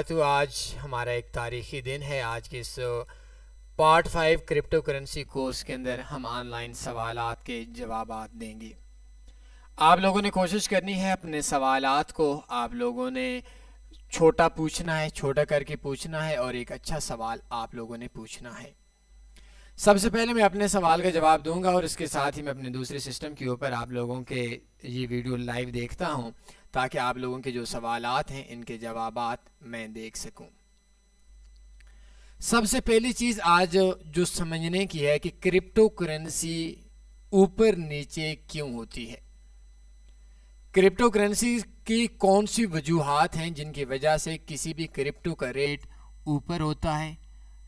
तो आज हमारा एक तारीखी दिन है। आज के इस पार्ट 5 क्रिप्टो करेंसी कोर्स के अंदर हम ऑनलाइन सवालात के जवाबात देंगे। आप लोगों ने कोशिश करनी है अपने सवालात को आप लोगों ने छोटा पूछना है, छोटा करके पूछना है और एक अच्छा सवाल आप लोगों ने पूछना है। सबसे पहले मैं अपने सवाल का जवाब दूंगा और इसके साथ ही मैं अपने दूसरे सिस्टम के ऊपर आप लोगों के ये वीडियो लाइव देखता हूं ताकि आप लोगों के जो सवालात हैं इनके जवाबात मैं देख सकूं। सबसे पहली चीज़ आज जो समझने की है कि क्रिप्टो करेंसी ऊपर नीचे क्यों होती है। क्रिप्टो करेंसी की कौन सी वजूहात हैं जिनकी वजह से किसी भी क्रिप्टो का रेट ऊपर होता है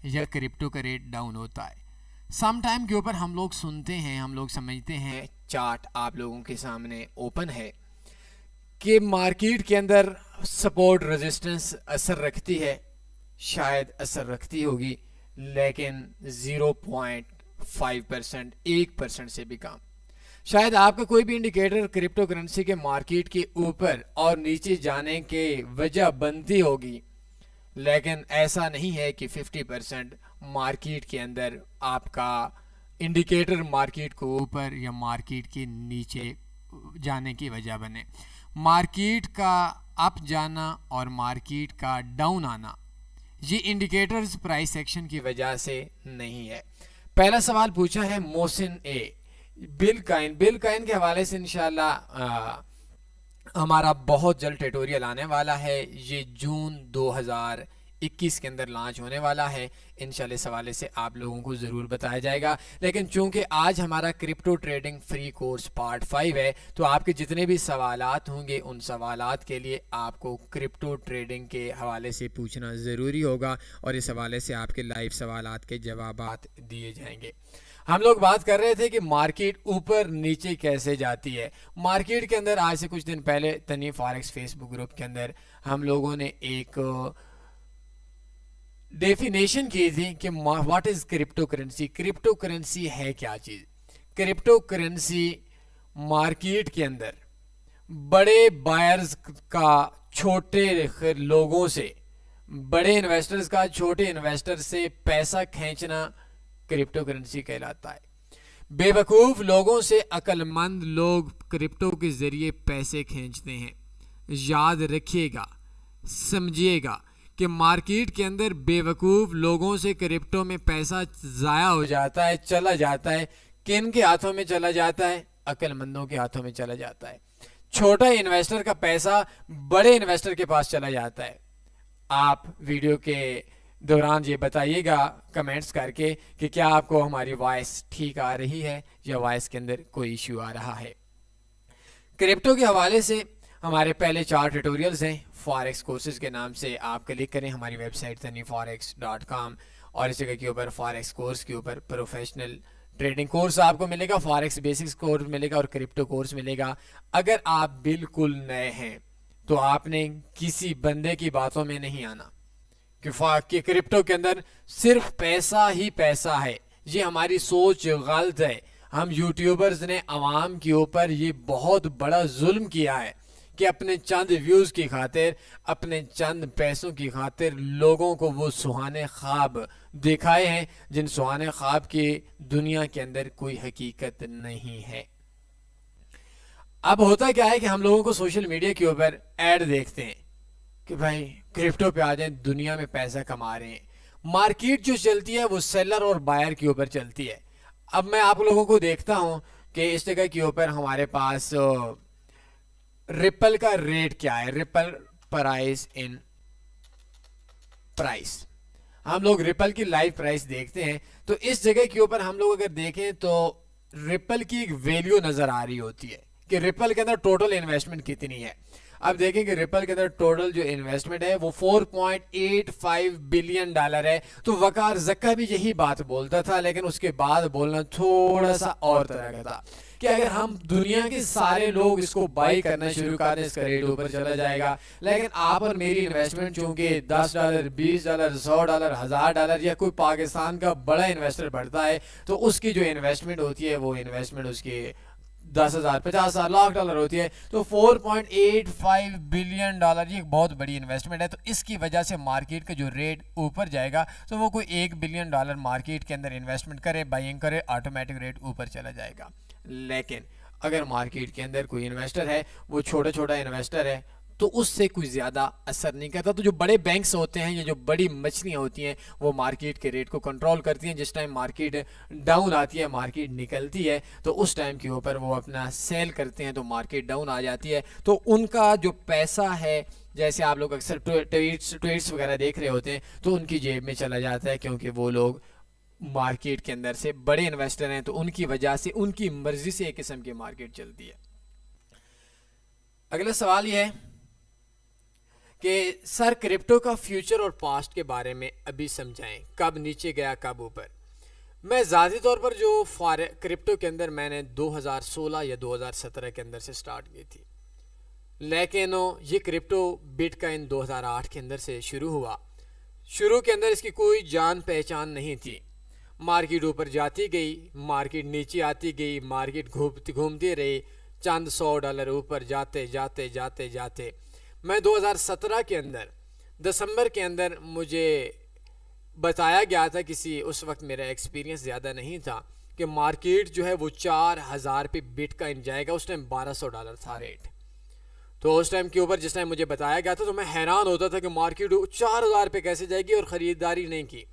या क्रिप्टो का रेट डाउन होता है। सम टाइम के ऊपर हम लोग सुनते हैं, हम लोग समझते हैं, चार्ट आप लोगों के सामने ओपन है कि मार्केट के अंदर सपोर्ट रेजिस्टेंस असर रखती है, शायद असर रखती होगी, लेकिन 0.5%, 1% से भी कम। शायद आपका कोई भी इंडिकेटर क्रिप्टो करेंसी के मार्केट के ऊपर और नीचे जाने के वजह बनती होगी, लेकिन ऐसा नहीं है कि 50% मार्केट के अंदर आपका इंडिकेटर मार्केट को ऊपर या मार्केट के नीचे जाने की वजह बने। मार्केट का अप जाना और मार्केट का डाउन आना ये इंडिकेटर्स प्राइस एक्शन की वजह से नहीं है। पहला सवाल पूछा है मोहसिन ए, बिटकॉइन के हवाले से इंशाल्लाह हमारा बहुत जल्द ट्यूटोरियल आने वाला है। ये जून 2021 के अंदर लॉन्च होने वाला है। इंशाल्लाह इस हवाले से आप लोगों को ज़रूर बताया जाएगा। लेकिन चूंकि आज हमारा crypto trading free course part 5 है तो आपके जितने भी सवालात होंगे उन सवालात के लिए आपको क्रिप्टो ट्रेडिंग के हवाले से पूछना ज़रूरी होगा और इस हवाले से आपके लाइव सवालात के जवाबात दिए जाएंगे। हम लोग बात कर रहे थे कि मार्केट ऊपर नीचे कैसे जाती है। मार्केट के अंदर आज से कुछ दिन पहले तनी फॉरेक्स फेसबुक ग्रुप के अंदर हम लोगों ने एक डेफिनेशन की थी कि what is crypto currency. Crypto currency है क्या चीज़। क्रिप्टो करेंसी मार्केट के अंदर बड़े बायर्स का छोटे लोगों से, बड़े इन्वेस्टर्स का छोटे इन्वेस्टर से पैसा खींचना क्रिप्टो करेंसी कहलाता है। बेवकूफ़ लोगों से अक्लमंद लोग क्रिप्टो के ज़रिए पैसे खींचते हैं। याद रखिएगा, समझिएगा कि मार्केट के अंदर बेवकूफ़ लोगों से क्रिप्टो में पैसा ज़ाया हो जाता है, चला जाता है। किन के हाथों में चला जाता है? अक्लमंदों के हाथों में चला जाता है। छोटा इन्वेस्टर का पैसा बड़े इन्वेस्टर के पास चला जाता है। आप वीडियो के दौरान ये बताइएगा कमेंट्स करके कि क्या आपको हमारी वॉइस ठीक आ रही है या वॉइस के अंदर कोई इश्यू आ रहा है। क्रिप्टो के हवाले से हमारे पहले 4 ट्यूटोरियल्स हैं फॉरेक्स कोर्सेज के नाम से। आप क्लिक करें हमारी वेबसाइट taniforex.com और इस जगह के ऊपर फॉरेक्स कोर्स के ऊपर प्रोफेशनल ट्रेडिंग कोर्स आपको मिलेगा, फॉरेक्स बेसिक्स कोर्स मिलेगा और क्रिप्टो कोर्स मिलेगा। अगर आप बिल्कुल नए हैं तो आपने किसी बंदे की बातों में नहीं आना कि क्रिप्टो के अंदर सिर्फ पैसा ही पैसा है। ये हमारी सोच गलत है। हम यूट्यूबर्स ने आवाम के ऊपर ये बहुत बड़ा जुल्म किया है कि अपने चंद व्यूज़ की खातिर, अपने चंद पैसों की खातिर लोगों को वो सुहाने ख्वाब दिखाए हैं जिन सुहाने ख्वाब की दुनिया के अंदर कोई हकीकत नहीं है। अब होता क्या है कि हम लोगों को सोशल मीडिया के ऊपर ऐड देखते हैं कि भाई क्रिप्टो पे आ जाए, दुनिया में पैसा कमा रहे हैं। मार्केट जो चलती है वो सेलर और बायर के ऊपर चलती है। अब मैं आप लोगों को देखता हूं कि इस जगह के ऊपर हमारे पास रिपल का रेट क्या है, रिपल प्राइस इन प्राइस। हम लोग रिपल की लाइव प्राइस देखते हैं तो इस जगह के ऊपर हम लोग अगर देखें तो रिपल की एक वैल्यू नजर आ रही होती है कि रिपल के अंदर टोटल इन्वेस्टमेंट कितनी है। अब देखें कि रिपल के अंदर टोटल जो इन्वेस्टमेंट है वो $4.85 बिलियन है। तो वकार जक्का भी यही बात बोलता था, लेकिन उसके बाद बोलना थोड़ा सा और तरह का था कि अगर हम दुनिया के सारे लोग इसको बाई करना शुरू कर दें इसका रेट ऊपर चला जाएगा। लेकिन आप और मेरी इन्वेस्टमेंट चूंकि $10, $20, $100, $1000 या कोई पाकिस्तान का बड़ा इन्वेस्टर बढ़ता है तो उसकी जो इन्वेस्टमेंट होती है वो इन्वेस्टमेंट उसकी 10,000, 50,000, लाख डॉलर होती है। तो 4.85 बिलियन डॉलर ये एक बहुत बड़ी इन्वेस्टमेंट है। तो इसकी वजह से मार्केट का जो रेट ऊपर जाएगा, तो वो कोई 1 बिलियन डॉलर मार्केट के अंदर इन्वेस्टमेंट करे, बाइंग करे, ऑटोमेटिक रेट ऊपर चला जाएगा। लेकिन अगर मार्केट के अंदर कोई इन्वेस्टर है, वो छोटा छोटा इन्वेस्टर है, तो उससे कोई ज़्यादा असर नहीं करता। तो जो बड़े बैंक्स होते हैं या जो बड़ी मछलियाँ होती हैं, वो मार्केट के रेट को कंट्रोल करती हैं। जिस टाइम मार्केट डाउन आती है, मार्केट निकलती है, तो उस टाइम के ऊपर वो अपना सेल करते हैं, तो मार्केट डाउन आ जाती है। तो उनका जो पैसा है, जैसे आप लोग अक्सर ट्वीट्स वगैरह देख रहे होते हैं, तो उनकी जेब में चला जाता है, क्योंकि वो लोग मार्केट के अंदर से बड़े इन्वेस्टर हैं, तो उनकी वजह से, उनकी मर्जी से एक किस्म की मार्केट चलती है। अगला सवाल यह है कि सर क्रिप्टो का फ्यूचर और पास्ट के बारे में अभी समझाएं, कब नीचे गया कब ऊपर। मैं ज़ाती तौर पर जो क्रिप्टो के अंदर मैंने 2016 या 2017 के अंदर से स्टार्ट की थी, लेकिन ये क्रिप्टो बिटकॉइन 2008 के अंदर से शुरू हुआ। शुरू के अंदर इसकी कोई जान पहचान नहीं थी। मार्केट ऊपर जाती गई, मार्केट नीचे आती गई, मार्केट घूमती रही, चंद $100 ऊपर जाते जाते जाते जाते मैं 2017 के अंदर दिसंबर के अंदर मुझे बताया गया था, किसी उस वक्त मेरा एक्सपीरियंस ज़्यादा नहीं था, कि मार्केट जो है वो 4,000 पे बिटकॉइन जाएगा। उस टाइम $1,200 था रेट। तो उस टाइम के ऊपर जिस टाइम मुझे बताया गया था, तो मैं हैरान होता था कि मार्केट 4,000 पे कैसे जाएगी, और ख़रीदारी नहीं की।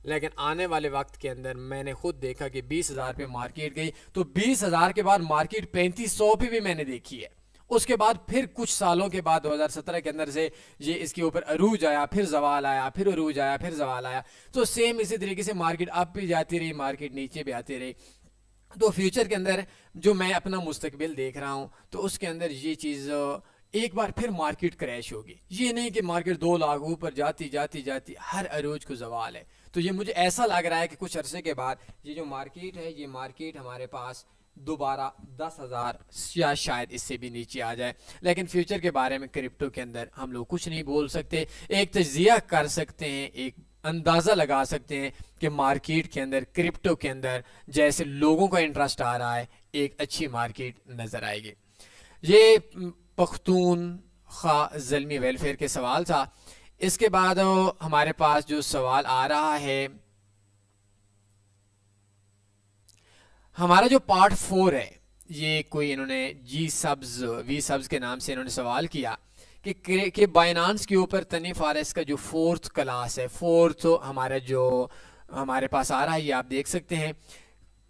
लेकिन आने वाले वक्त के अंदर मैंने खुद देखा कि 20,000 पे मार्केट गई। तो 20,000 के बाद मार्केट 3500 पे भी मैंने देखी है। उसके बाद फिर कुछ सालों के बाद 2017 के अंदर से ये इसके ऊपर अरूज आया, फिर जवाल आया, फिर अरूज आया, फिर जवाल आया। तो सेम इसी तरीके से मार्केट अप भी जाती रही, मार्केट नीचे भी आती रही। तो फ्यूचर के अंदर जो मैं अपना मुस्तकबिल देख रहा हूँ, तो उसके अंदर ये चीज़ एक बार फिर मार्केट क्रैश होगी। ये नहीं कि मार्केट 2 लाख ऊपर जाती जाती जाती हर अरूज को जवाल है। तो ये मुझे ऐसा लग रहा है कि कुछ अरसे के बाद ये जो मार्केट है, ये मार्केट हमारे पास दोबारा 10,000 या शायद इससे भी नीचे आ जाए। लेकिन फ्यूचर के बारे में क्रिप्टो के अंदर हम लोग कुछ नहीं बोल सकते। एक तज्जिया कर सकते हैं, एक अंदाज़ा लगा सकते हैं कि मार्केट के अंदर, क्रिप्टो के अंदर जैसे लोगों का इंटरेस्ट आ रहा है, एक अच्छी मार्केट नज़र आएगी। ये पख्तूनख्वा ज़ल्मी वेलफेयर के सवाल था। इसके बाद हमारे पास जो सवाल आ रहा है, हमारा जो पार्ट 4 है, ये कोई इन्होंने वी सब्स के नाम से इन्होंने सवाल किया कि बाइनांस के ऊपर तनी फारेस का जो 4th क्लास है, 4th हमारा जो हमारे पास आ रहा है, ये आप देख सकते हैं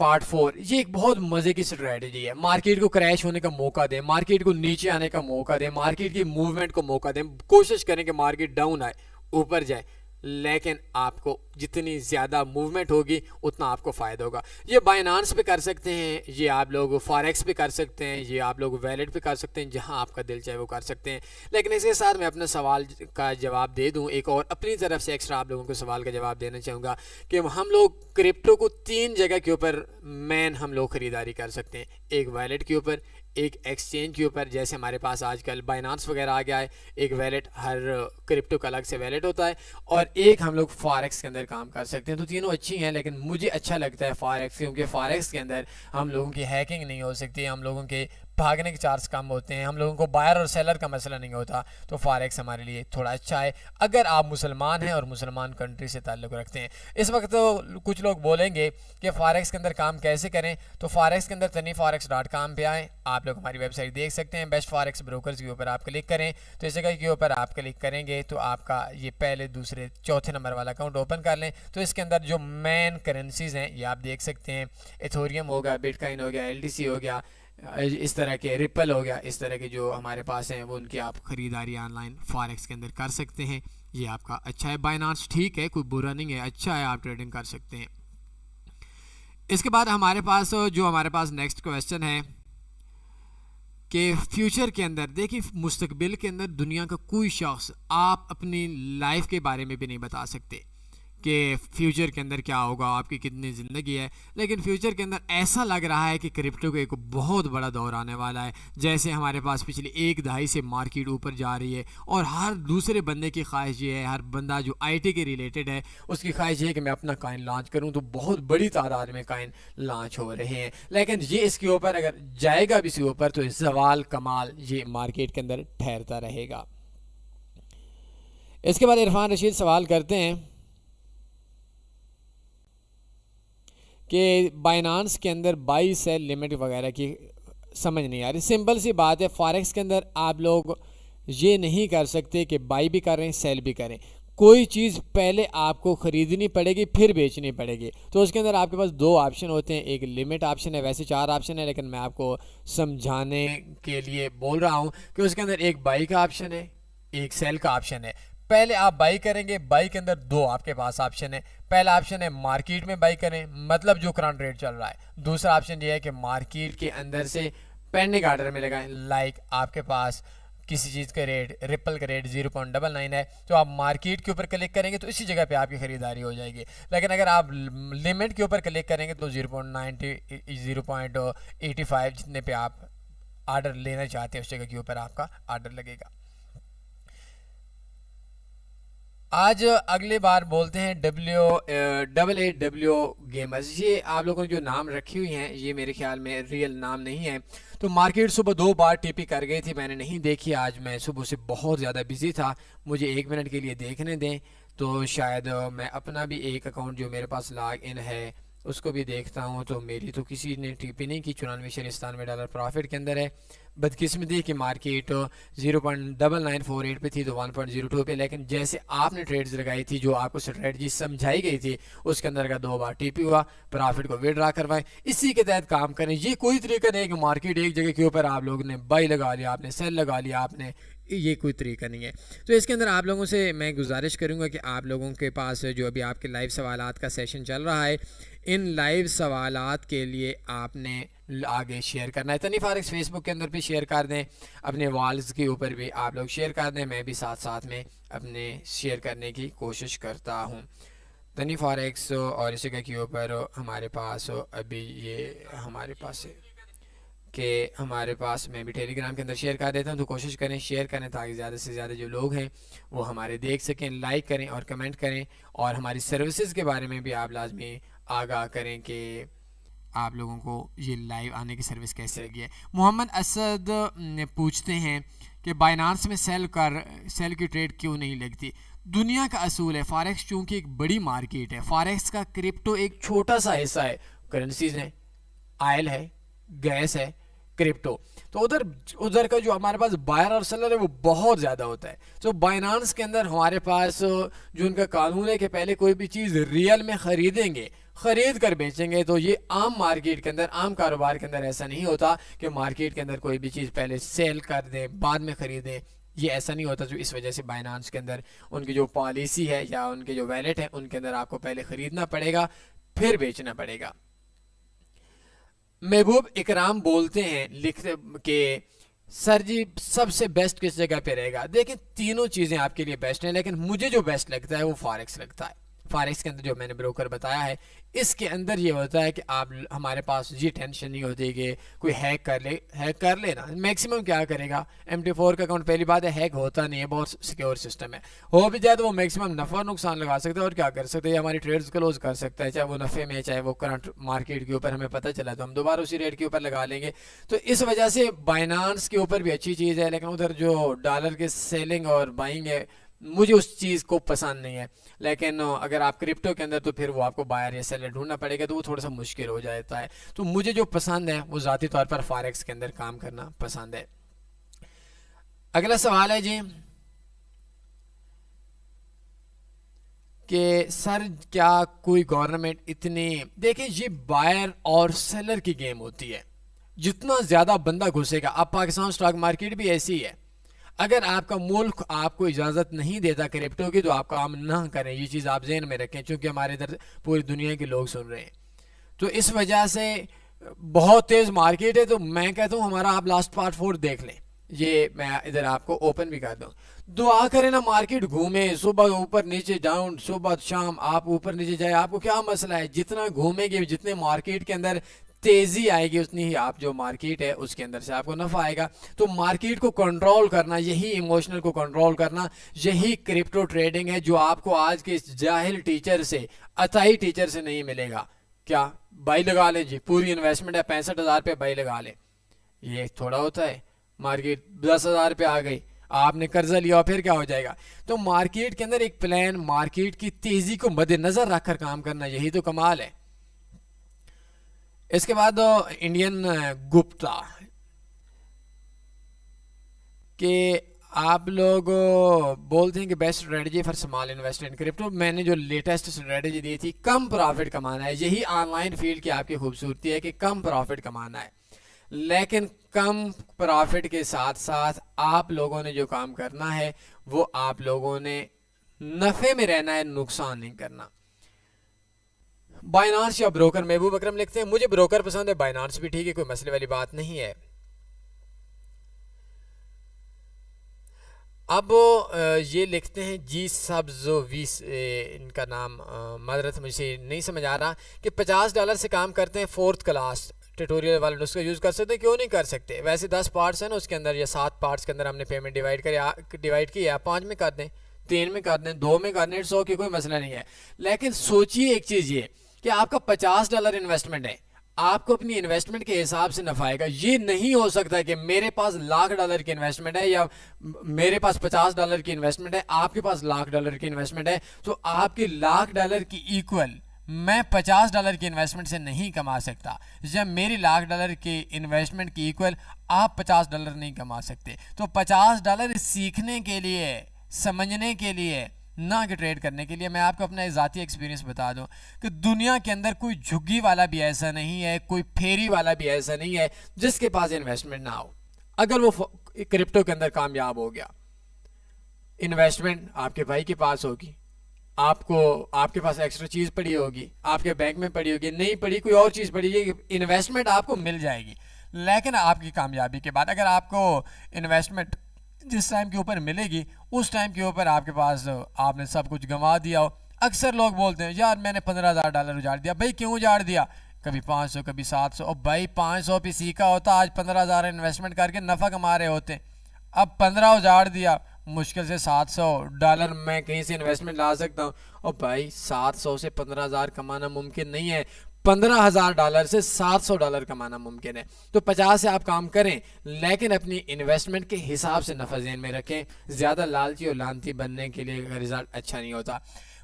पार्ट 4। ये एक बहुत मज़े की स्ट्रेटजी है। मार्केट को क्रैश होने का मौका दें, मार्केट को नीचे आने का मौका दें, मार्केट की मूवमेंट को मौका दें, कोशिश करें कि मार्केट डाउन आए, ऊपर जाए, लेकिन आपको जितनी ज़्यादा मूवमेंट होगी उतना आपको फ़ायदा होगा। ये बाइनांस पे कर सकते हैं, ये आप लोग फॉरेक्स पे कर सकते हैं, ये आप लोग वैलेट पे कर सकते हैं, जहां आपका दिल चाहे वो कर सकते हैं। लेकिन इसके साथ मैं अपने सवाल का जवाब दे दूं, एक और अपनी तरफ से एक्स्ट्रा आप लोगों को सवाल का जवाब देना चाहूँगा कि हम लोग क्रिप्टो को 3 जगह के ऊपर मेन हम लोग ख़रीदारी कर सकते हैं। एक वैलेट के ऊपर, एक एक्सचेंज के ऊपर, जैसे हमारे पास आजकल बाइनांस वगैरह आ गया है, एक वैलेट, हर क्रिप्टो का अलग से वैलेट होता है, और एक हम लोग फॉरेक्स के अंदर काम कर सकते हैं। तो तीनों अच्छी हैं, लेकिन मुझे अच्छा लगता है फॉरेक्स, क्योंकि फॉरेक्स के अंदर हम लोगों की हैकिंग नहीं हो सकती, हम लोगों के भागने के चार्ज कम होते हैं, हम लोगों को बायर और सेलर का मसला नहीं होता। तो फॉरेक्स हमारे लिए थोड़ा अच्छा है अगर आप मुसलमान हैं और मुसलमान कंट्री से ताल्लुक़ रखते हैं। इस वक्त तो कुछ लोग बोलेंगे कि फॉरेक्स के अंदर काम कैसे करें, तो फॉरेक्स के अंदर taniforex.com पे आएँ, आप लोग हमारी वेबसाइट देख सकते हैं। बेस्ट फॉरेक्स ब्रोकर्स के ऊपर आप क्लिक करें, तो इस जगह के ऊपर आप क्लिक करेंगे तो आपका ये पहले, दूसरे, चौथे नंबर वाला अकाउंट ओपन कर लें। तो इसके अंदर जो मेन करेंसीज़ हैं ये आप देख सकते हैं, इथोरियम हो गया, बिटकॉइन हो गया, LTC हो गया, इस तरह के रिपल हो गया, इस तरह के जो हमारे पास हैं वो उनकी आप ख़रीदारी ऑनलाइन फॉरेक्स के अंदर कर सकते हैं। ये आपका अच्छा है। बाइनांस ठीक है, कोई बुरा नहीं है, अच्छा है, आप ट्रेडिंग कर सकते हैं। इसके बाद हमारे पास नेक्स्ट क्वेश्चन है कि फ्यूचर के अंदर, देखिए मुस्तकबिल के अंदर दुनिया का कोई शख्स आप अपनी लाइफ के बारे में भी नहीं बता सकते कि फ्यूचर के अंदर क्या होगा, आपकी कितनी ज़िंदगी है, लेकिन फ्यूचर के अंदर ऐसा लग रहा है कि क्रिप्टो का एक बहुत बड़ा दौर आने वाला है। जैसे हमारे पास पिछली एक दहाई से मार्केट ऊपर जा रही है और हर दूसरे बंदे की ख्वाहिश ये है, हर बंदा जो आईटी के रिलेटेड है उसकी ख्वाहिश ये है कि मैं अपना कॉइन लॉन्च करूँ, तो बहुत बड़ी तादाद में कॉइन लॉन्च हो रहे हैं। लेकिन ये इसके ऊपर अगर जाएगा भी इसके ऊपर तो सवाल कमाल ये मार्केट के अंदर ठहरता रहेगा। इसके बाद इरफान रशीद सवाल करते हैं कि बाइनांस के अंदर बाई सेल लिमिट वगैरह की समझ नहीं आ रही। सिंपल सी बात है, फॉरेक्स के अंदर आप लोग ये नहीं कर सकते कि बाई भी करें सेल भी करें। कोई चीज़ पहले आपको ख़रीदनी पड़ेगी फिर बेचनी पड़ेगी। तो उसके अंदर आपके पास दो ऑप्शन होते हैं, एक लिमिट ऑप्शन है, वैसे चार ऑप्शन है लेकिन मैं आपको समझाने के लिए बोल रहा हूँ कि उसके अंदर एक बाई का ऑप्शन है, एक सेल का ऑप्शन है। पहले आप बाई करेंगे, बाई के अंदर दो आपके पास ऑप्शन है। पहला ऑप्शन है मार्केट में बाई करें, मतलब जो करंट रेट चल रहा है। दूसरा ऑप्शन ये है कि मार्केट के अंदर से पेंडिंग ऑर्डर में लगाएं। लाइक आपके पास किसी चीज़ का रेट, रिपल का रेट 0.99 है, तो आप मार्केट के ऊपर क्लिक करेंगे तो इसी जगह पे आपकी ख़रीदारी हो जाएगी। लेकिन अगर आप लिमिट के ऊपर क्लिक करेंगे तो 0.90 0.85 जितने पे आप ऑर्डर लेना चाहते हैं उस जगह के ऊपर आपका ऑर्डर लगेगा। आज अगली बार बोलते हैं WAW गेमर्स। ये आप लोगों ने जो नाम रखी हुई हैं ये मेरे ख्याल में रियल नाम नहीं है। तो मार्केट सुबह 2 बार टीपी कर गई थी, मैंने नहीं देखी। आज मैं सुबह से बहुत ज़्यादा बिजी था, मुझे 1 मिनट के लिए देखने दें तो शायद मैं अपना भी एक अकाउंट जो मेरे पास लॉग इन है उसको भी देखता हूँ। तो मेरी तो किसी ने टीपी नहीं की, $94 प्रॉफिट के अंदर है। बदकिस्मती की मार्केट 0.9948 पे थी तो 1.02 पे, लेकिन जैसे आपने ट्रेड्स लगाई थी, जो आपको स्ट्रेटजी समझाई गई थी, उसके अंदर का 2 बार टीपी हुआ, प्रॉफिट को विड्रॉ करवाएं, इसी के तहत काम करें। ये कोई तरीका नहीं है कि मार्केट एक जगह के ऊपर आप लोगों ने बाई लगा लिया, आपने सेल लगा लिया, आपने, ये कोई तरीका नहीं है। तो इसके अंदर आप लोगों से मैं गुजारिश करूंगा कि आप लोगों के पास जो अभी आपके लाइव सवालात का सेशन चल रहा है, इन लाइव सवालात के लिए आपने आगे शेयर करना है। तनी फॉरेक्स फेसबुक के अंदर भी शेयर कर दें, अपने वॉल्स के ऊपर भी आप लोग शेयर कर दें, मैं भी साथ साथ में अपने शेयर करने की कोशिश करता हूँ। तनी फॉरेक्स और इसी के ऊपर हमारे पास अभी ये हमारे पास है कि हमारे पास मैं भी टेलीग्राम के अंदर शेयर कर देता हूँ, तो कोशिश करें शेयर करें ताकि ज़्यादा से ज़्यादा जो लोग हैं वो हमारे देख सकें। लाइक करें और कमेंट करें और हमारी सर्विसेज के बारे में भी आप लाजमी आगाह करें कि आप लोगों को ये लाइव आने की सर्विस कैसे लगी है। मोहम्मद असद पूछते हैं कि बाइनांस में सेल की ट्रेड क्यों नहीं लगती। दुनिया का असूल है, फॉरेक्स चूँकि एक बड़ी मार्केट है, फॉरेक्स का क्रिप्टो एक छोटा सा हिस्सा है। करेंसीज हैं, ऑयल है, गैस है, क्रिप्टो, तो उधर का जो हमारे पास बायर और सेलर है वो बहुत ज़्यादा होता है। तो बाइनांस के अंदर हमारे पास जो उनका कानून है कि पहले कोई भी चीज़ रियल में ख़रीदेंगे, ख़रीद कर बेचेंगे। तो ये आम मार्केट के अंदर, आम कारोबार के अंदर ऐसा नहीं होता कि मार्केट के अंदर कोई भी चीज़ पहले सेल कर दें बाद में ख़रीदें, ये ऐसा नहीं होता। तो इस वजह से बाइनांस के अंदर उनकी जो पॉलिसी है या उनके जो वैलेट है उनके अंदर आपको पहले ख़रीदना पड़ेगा फिर बेचना पड़ेगा। महबूब इकराम बोलते हैं, लिखते कि सर जी सबसे बेस्ट किस जगह पे रहेगा। देखिए तीनों चीज़ें आपके लिए बेस्ट हैं, लेकिन मुझे जो बेस्ट लगता है वो फॉरेक्स लगता है। फॉरेक्स के अंदर जो मैंने ब्रोकर बताया है, इसके अंदर ये होता है कि आप, हमारे पास ये टेंशन नहीं होती कि कोई हैक कर लेना। मैक्सिमम क्या करेगा, MT4 का अकाउंट, पहली बात है हैक होता नहीं है, बहुत सिक्योर सिस्टम है। हो भी जाए तो वो मैक्सिमम नफ़ा नुकसान लगा सकता है और क्या कर सकते हैं, हमारी ट्रेड्स क्लोज कर सकता है, चाहे वो नफ़े में चाहे वो करंट मार्केट के ऊपर हमें पता चला तो हम दोबारा उसी रेट के ऊपर लगा लेंगे। तो इस वजह से बाइनांस के ऊपर भी अच्छी चीज़ है, लेकिन उधर जो डॉलर के सेलिंग और बाइंग है मुझे उस चीज़ को पसंद नहीं है। लेकिन अगर आप क्रिप्टो के अंदर तो फिर वो आपको बायर या सेलर ढूंढना पड़ेगा, तो वो थोड़ा सा मुश्किल हो जाता है। तो मुझे जो पसंद है वो ज़ाती तौर पर फॉरेक्स के अंदर काम करना पसंद है। अगला सवाल है जी कि सर क्या कोई गवर्नमेंट इतनी, देखिए ये बायर और सेलर की गेम होती है, जितना ज़्यादा बंदा घुसेगा। अब पाकिस्तान स्टॉक मार्केट भी ऐसी है, अगर आपका मुल्क आपको इजाज़त नहीं देता क्रिप्टो की तो आप काम ना करें, ये चीज़ आप जहन में रखें, क्योंकि हमारे इधर पूरी दुनिया के लोग सुन रहे हैं। तो इस वजह से बहुत तेज़ मार्केट है। तो मैं कहता हूँ हमारा आप लास्ट पार्ट 4 देख लें, ये मैं इधर आपको ओपन भी कर दूं। दुआ करें ना मार्केट घूमे, सुबह ऊपर नीचे डाउन, सुबह शाम आप ऊपर नीचे जाए, आपको क्या मसला है? जितना घूमेंगे, जितने मार्केट के अंदर तेजी आएगी, उतनी ही आप जो मार्केट है उसके अंदर से आपको नफा आएगा। तो मार्केट को कंट्रोल करना, यही इमोशनल को कंट्रोल करना, यही क्रिप्टो ट्रेडिंग है, जो आपको आज के इस जाहिल टीचर से, अताई टीचर से नहीं मिलेगा। क्या बाई लगा लें जी, पूरी इन्वेस्टमेंट है 65,000 पे बाई लगा लें, ये थोड़ा होता है। मार्केट 10,000 पे आ गई, आपने कर्जा लिया और फिर क्या हो जाएगा? तो मार्केट के अंदर एक प्लान, मार्केट की तेजी को मद्देनजर रखकर काम करना, यही तो कमाल है। इसके बाद इंडियन गुप्ता कि आप लोग बोलते हैं कि best strategy for small investor in crypto. मैंने जो लेटेस्ट स्ट्रेटजी दी थी, कम प्रॉफिट कमाना है, यही ऑनलाइन फील्ड की आपकी खूबसूरती है कि कम प्रॉफिट कमाना है, लेकिन कम प्रॉफिट के साथ साथ आप लोगों ने जो काम करना है वो आप लोगों ने नफे में रहना है, नुकसान नहीं करना। बाइनांस या ब्रोकर, महबूब अकरम लिखते हैं मुझे ब्रोकर पसंद है, बाइनांस भी ठीक है, कोई मसले वाली बात नहीं है। अब ये लिखते हैं जी सब्जोविस, इनका नाम मदरत मुझे नहीं समझ आ रहा, कि $50 से काम करते हैं, 4th क्लास ट्यूटोरियल वाले नुस्खा यूज़ कर सकते हैं, क्यों नहीं कर सकते? वैसे 10 पार्ट्स हैं ना उसके अंदर, या 7 पार्ट्स के अंदर हमने पेमेंट डिवाइड की, आप 5 में कर दें, 3 में कर दें, 2 में कर दें, 100 की कोई मसला नहीं है। लेकिन सोचिए एक चीज़ ये कि आपका $50 इन्वेस्टमेंट है, आपको अपनी इन्वेस्टमेंट के हिसाब से नफा आएगा। ये नहीं हो सकता कि मेरे पास $1,00,000 की इन्वेस्टमेंट है या मेरे पास $50 की इन्वेस्टमेंट है, आपके पास $1,00,000 की इन्वेस्टमेंट है, तो आपके $1,00,000 की इक्वल मैं $50 की इन्वेस्टमेंट से नहीं कमा सकता। जब मेरी $1,00,000 की इन्वेस्टमेंट की इक्वल आप $50 नहीं कमा सकते। तो $50 सीखने के लिए, समझने के लिए, ना कि ट्रेड करने के लिए। मैं आपको अपना ज़ाती एक्सपीरियंस बता दूं कि दुनिया के अंदर कोई झुग्गी वाला भी ऐसा नहीं है, कोई फेरी वाला भी ऐसा नहीं है जिसके पास इन्वेस्टमेंट ना हो। अगर वो क्रिप्टो के अंदर कामयाब हो गया, इन्वेस्टमेंट आपके भाई के पास होगी, आपके पास एक्स्ट्रा चीज़ पड़ी होगी, आपके बैंक में पड़ी होगी, नहीं पड़ी कोई और चीज़ पड़ी होगी, इन्वेस्टमेंट आपको मिल जाएगी। लेकिन आपकी कामयाबी के बाद अगर आपको इन्वेस्टमेंट जिस टाइम के ऊपर मिलेगी, उस टाइम के ऊपर आपके पास आपने सब कुछ गंवा दिया हो। अक्सर लोग बोलते हैं यार मैंने $15,000 उजाड़ दिया। भाई क्यों उजाड़ दिया? कभी 500, कभी 700। और भाई 500 पे सीखा होता, आज 15,000 इन्वेस्टमेंट करके नफ़ा कमा रहे होते। अब 15 उजाड़ दिया, मुश्किल से $700 मैं कहीं से इन्वेस्टमेंट ला सकता हूँ। और भाई 700 से 15,000 कमाना मुमकिन नहीं है, $15,000 से $700 कमाना मुमकिन है। तो 50 से आप काम करें, लेकिन अपनी इन्वेस्टमेंट के हिसाब से नफा ज़हन में रखें। ज़्यादा लालची और लानती बनने के लिए रिजल्ट अच्छा नहीं होता।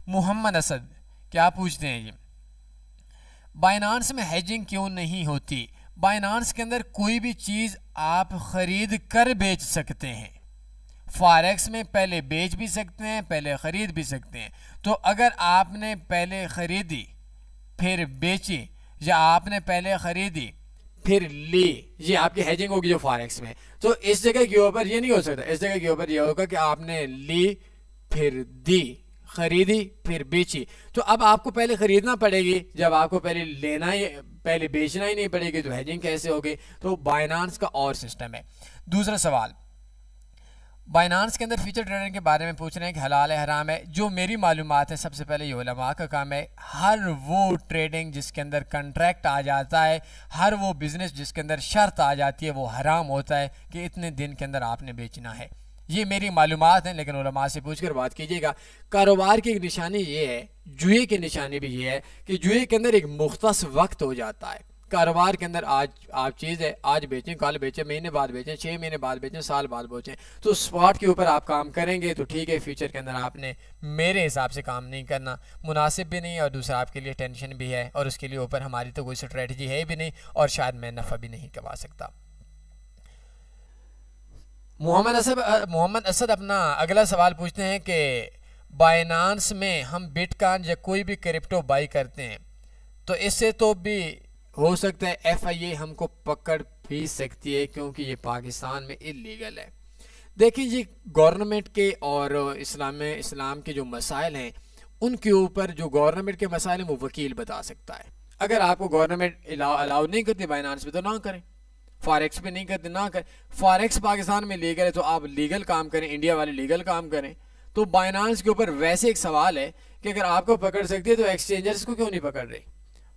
मोहम्मद असद क्या पूछते हैं, ये बाइनांस में हेजिंग क्यों नहीं होती? बाइनांस के अंदर कोई भी चीज़ आप ख़रीद कर बेच सकते हैं। फॉरेक्स में पहले बेच भी सकते हैं, पहले ख़रीद भी सकते हैं। तो अगर आपने पहले ख़रीदी फिर बेची, या आपने पहले ख़रीदी फिर ली, ये आपकी हेजिंग होगी जो फॉरेक्स में। तो इस जगह के ऊपर ये नहीं हो सकता। इस जगह के ऊपर ये होगा कि आपने ली फिर दी, खरीदी फिर बेची। तो अब आपको पहले खरीदना पड़ेगी, जब आपको पहले बेचना ही नहीं पड़ेगी तो हेजिंग कैसे होगी? तो बाइनांस का और सिस्टम है। दूसरा सवाल, बाइनांस के अंदर फ्यूचर ट्रेडिंग के बारे में पूछ रहे हैं कि हलाल है हराम है। जो मेरी मालूमात है, सबसे पहले ये उलमा का काम है, हर वो ट्रेडिंग जिसके अंदर कंट्रैक्ट आ जाता है, हर वो बिजनेस जिसके अंदर शर्त आ जाती है, वो हराम होता है कि इतने दिन के अंदर आपने बेचना है। ये मेरी मालूमात है, लेकिन उलमा से पूछ कर बात कीजिएगा। कारोबार की एक निशानी ये है, जुए की निशानी भी ये है कि जुए के अंदर एक मुख्तस वक्त हो जाता है। कारोबार के अंदर आज आप चीज़ है, आज बेचें, कल बेचें, महीने बाद बेचें, 6 महीने बाद बेचें, साल बाद बेचें। तो स्पॉट के ऊपर आप काम करेंगे तो ठीक है, फ्यूचर के अंदर आपने मेरे हिसाब से काम नहीं करना, मुनासिब भी नहीं, और दूसरा आपके लिए टेंशन भी है, और उसके लिए ऊपर हमारी तो कोई स्ट्रेटजी है भी नहीं, और शायद मैं नफ़ा भी नहीं कमा सकता। मोहम्मद असद अपना अगला सवाल पूछते हैं कि बाइनांस में हम बिटकॉइन या कोई भी क्रिप्टो बाई करते हैं तो इससे तो भी हो सकता है FIA हमको पकड़ भी सकती है, क्योंकि ये पाकिस्तान में इलीगल है। देखिए ये गवर्नमेंट के और इस्लाम के जो मसाइल हैं, उनके ऊपर जो गवर्नमेंट के मसाइल हैं वो वकील बता सकता है। अगर आपको गवर्नमेंट अलाउ नहीं करती बाइनांस में तो ना करें। फॉरेक्स पे नहीं करते ना कर, फॉरेक्स पाकिस्तान में लीगल है तो आप लीगल काम करें, इंडिया वाले लीगल काम करें। तो बाइनांस के ऊपर वैसे एक सवाल है कि अगर आपको पकड़ सकती है तो एक्सचेंजर्स को क्यों नहीं पकड़ रही?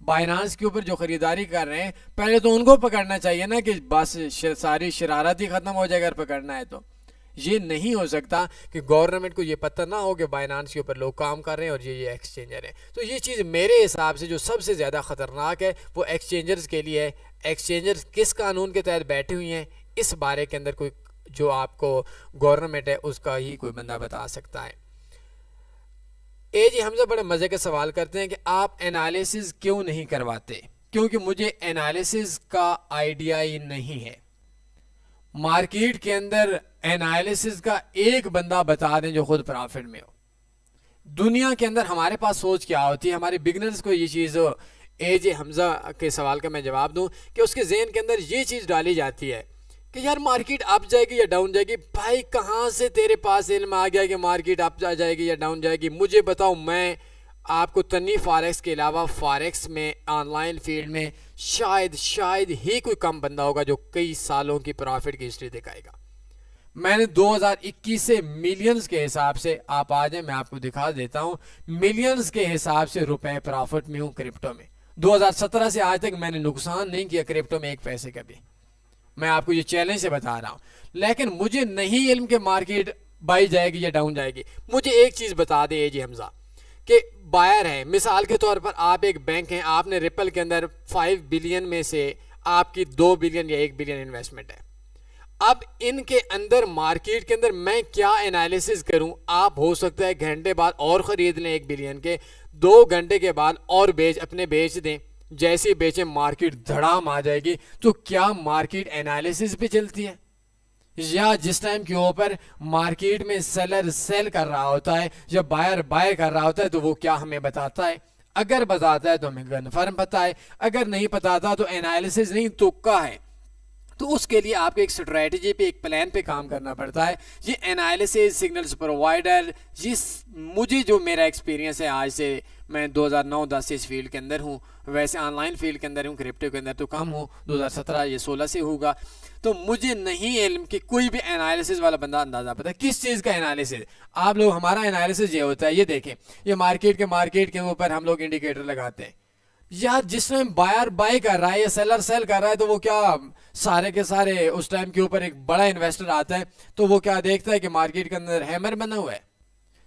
बाइनांस के ऊपर जो खरीदारी कर रहे हैं पहले तो उनको पकड़ना चाहिए ना, कि बस सारी शरारत ही खत्म हो जाए अगर पकड़ना है तो। ये नहीं हो सकता कि गवर्नमेंट को ये पता ना हो कि बाइनांस के ऊपर लोग काम कर रहे हैं और ये एक्सचेंजर है। तो ये चीज़ मेरे हिसाब से जो सबसे ज़्यादा ख़तरनाक है वो एक्सचेंजर्स के लिए है। एक्सचेंजर्स किस कानून के तहत बैठे हुए हैं इस बारे के अंदर कोई जो आपको गवर्नमेंट है उसका ही कोई बंदा बता सकता है। जी हमसे बड़े मज़े के सवाल करते हैं कि आप एनालिसिस क्यों नहीं करवाते? क्योंकि मुझे एनालिसिस का आइडिया ही नहीं है। मार्केट के अंदर एनालिसिस का एक बंदा बता दें जो खुद प्रॉफिट में हो। दुनिया के अंदर हमारे पास सोच क्या होती है, हमारे बिगनर्स को ये चीज़ जे हमजा के सवाल का मैं जवाब दूं कि उसके जहन के अंदर ये चीज़ डाली जाती है कि यार मार्केट अप जाएगी या डाउन जाएगी। भाई कहाँ से तेरे पास इल्म आ गया कि मार्केट अप जाएगी या डाउन जाएगी? मुझे बताओ। मैं आपको तन्नी फॉरेक्स के अलावा फॉरेक्स में ऑनलाइन फील्ड में शायद ही कोई कम बंदा होगा जो कई सालों की प्रॉफिट की हिस्ट्री दिखाएगा। मैंने 2021 से मिलियंस के हिसाब से, आप आ जाए मैं आपको दिखा देता हूं, मिलियंस के हिसाब से रुपए प्रॉफिट में हूं क्रिप्टो में। 2017 से आज तक मैंने नुकसान नहीं किया क्रिप्टो में एक पैसे का भी। मैं आपको ये चैलेंज से बता रहा हूं। लेकिन मुझे नहीं इल्म के मार्केट बाई जाएगी या डाउन जाएगी। मुझे एक चीज बता दे जी हमजा कि बायर है, मिसाल के तौर पर आप एक बैंक हैं, आपने रिपल के अंदर 5 बिलियन में से आपकी 2 बिलियन या 1 बिलियन इन्वेस्टमेंट है। अब इनके अंदर मार्केट के अंदर मैं क्या एनालिसिस करूं? आप हो सकता है घंटे बाद और खरीद लें 1 बिलियन के, 2 घंटे के बाद और बेच दें। जैसे बेचे मार्केट धड़ाम आ जाएगी। तो क्या मार्केट एनालिसिस पे चलती है? या जिस टाइम के ऊपर मार्केट में सेलर सेल कर रहा होता है या बायर बाय कर रहा होता है तो वो क्या हमें बताता है? अगर बताता है तो हमें कन्फर्म पता है, अगर नहीं बताता तो एनालिसिस नहीं तुक्का है। तो उसके लिए आपको एक स्ट्रेटजी पे, एक प्लान पे काम करना पड़ता है। ये एनालिसिस, सिग्नल्स प्रोवाइडर, जिस मुझे जो मेरा एक्सपीरियंस है आज से, मैं 2009-10 से इस फील्ड के अंदर हूँ, वैसे ऑनलाइन फील्ड के अंदर हूँ, क्रिप्टो के अंदर तो कम हूँ, 2017 या 16 से होगा। तो मुझे नहीं इल्म कि कोई भी एनालिसिस वाला बंदा अंदाजा पता है किस चीज़ का एनालिसिस। आप लोग, हमारा एनालिसिस ये होता है, ये देखें, ये मार्केट के ऊपर हम लोग इंडिकेटर लगाते हैं। यार जिस टाइम बायर बाय कर रहा है या सेलर सेल कर रहा है तो वो क्या सारे के सारे उस टाइम के ऊपर एक बड़ा इन्वेस्टर आता है तो वो क्या देखता है कि मार्केट के अंदर हैमर बना हुआ है,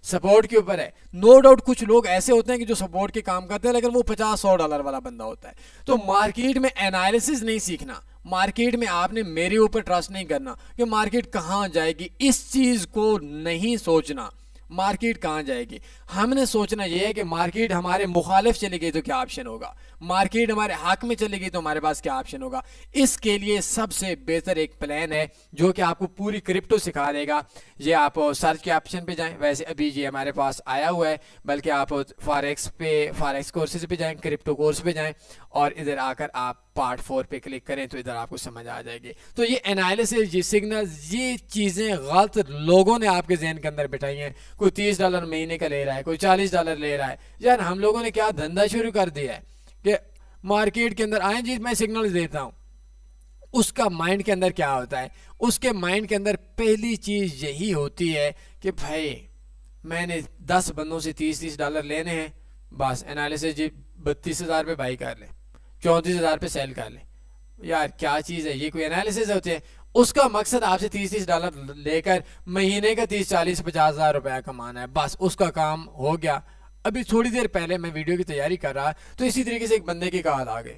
सपोर्ट के ऊपर है। नो डाउट कुछ लोग ऐसे होते हैं कि जो सपोर्ट के काम करते हैं, लेकिन वो $50-100 वाला बंदा होता है। तो मार्केट में एनालिसिस नहीं सीखना, मार्केट में आपने मेरे ऊपर ट्रस्ट नहीं करना कि मार्केट कहाँ जाएगी, इस चीज को नहीं सोचना मार्केट कहाँ जाएगी। हमने सोचना यह है कि मार्केट हमारे मुखालिफ चली गई तो क्या ऑप्शन होगा, मार्केट हमारे हक में चली गई तो हमारे पास क्या ऑप्शन होगा। इसके लिए सबसे बेहतर एक प्लान है जो कि आपको पूरी क्रिप्टो सिखा देगा। ये आप सर्च के ऑप्शन पे जाएं, वैसे अभी ये हमारे पास आया हुआ है, बल्कि आप फॉरेक्स कोर्सेज पे जाएं, क्रिप्टो कोर्स पे जाएं और इधर आकर आप पार्ट 4 पे क्लिक करें तो इधर आपको समझ आ जाएगी। तो ये एनालिसिस, ये सिग्नल, ये चीज़ें गलत लोगों ने आपके जहन के अंदर बिठाई हैं। कोई $30 महीने का ले रहा है, कोई $40 ले रहा है। यार हम लोगों ने क्या धंधा शुरू कर दिया है कि मार्केट के अंदर आए जी मैं सिग्नल देता हूँ। उसका माइंड के अंदर क्या होता है? उसके माइंड के अंदर पहली चीज़ यही होती है कि भाई मैंने 10 बंदों से $30 लेने हैं, बस एनालिसिस जी 32,000 पे बाई कर ले, 34,000 पे सेल कर ले। यार क्या चीज़ है ये? कोई एनालिसिस होती है? उसका मकसद आपसे $30 लेकर महीने का 30-40-50,000 रुपया कमाना है, बस उसका काम हो गया। अभी थोड़ी देर पहले मैं वीडियो की तैयारी कर रहा तो इसी तरीके से एक बंदे की कॉल आ गई,